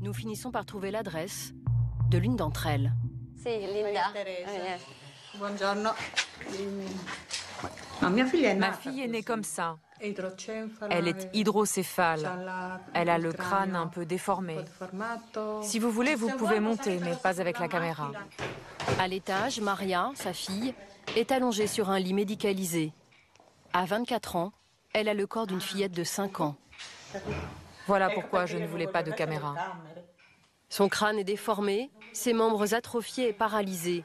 Nous finissons par trouver l'adresse de l'une d'entre elles. C'est Linda. Buongiorno. Ma fille est née comme ça. Elle est hydrocéphale. Elle a le crâne un peu déformé. Si vous voulez, vous pouvez monter, mais pas avec la caméra. À l'étage, Maria, sa fille, est allongée sur un lit médicalisé. À 24 ans, elle a le corps d'une fillette de 5 ans. Voilà pourquoi je ne voulais pas de caméra. Son crâne est déformé, ses membres atrophiés et paralysés.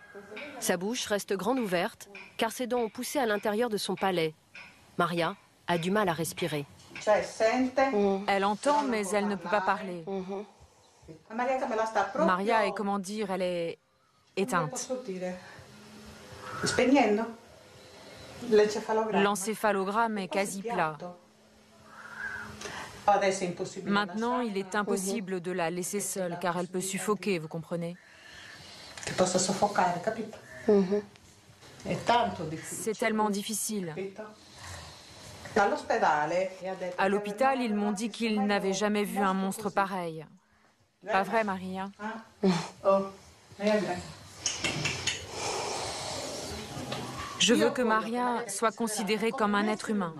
Sa bouche reste grande ouverte, car ses dents ont poussé à l'intérieur de son palais. Maria a du mal à respirer. Elle entend, mais elle ne peut pas parler. Maria est, comment dire, elle est éteinte. L'encéphalogramme est quasi plat. Maintenant, il est impossible de la laisser seule, car elle peut suffoquer, vous comprenez? C'est tellement difficile. À l'hôpital, ils m'ont dit qu'ils n'avaient jamais vu un monstre pareil. Pas vrai, Maria? Je veux que Maria soit considérée comme un être humain.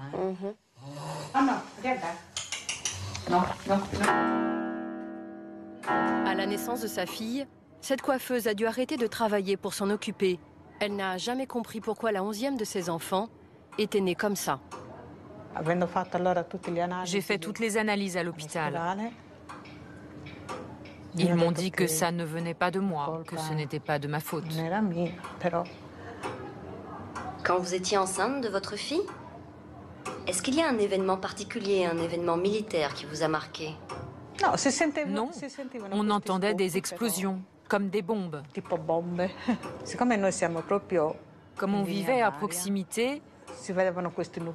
À la naissance de sa fille, cette coiffeuse a dû arrêter de travailler pour s'en occuper. Elle n'a jamais compris pourquoi la 11e de ses enfants était née comme ça. J'ai fait toutes les analyses à l'hôpital. Ils m'ont dit que ça ne venait pas de moi, que ce n'était pas de ma faute. Quand vous étiez enceinte de votre fille, est-ce qu'il y a un événement particulier, un événement militaire qui vous a marqué? Non, on entendait des explosions, comme des bombes. Comme on vivait à proximité,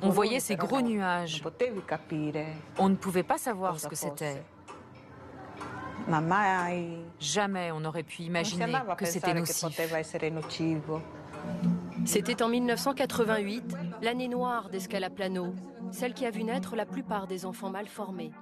on voyait ces gros nuages. On ne pouvait pas savoir ce que c'était. Jamais on n'aurait pu imaginer que c'était nocif. C'était en 1988, l'année noire d'Escalaplano, celle qui a vu naître la plupart des enfants mal formés.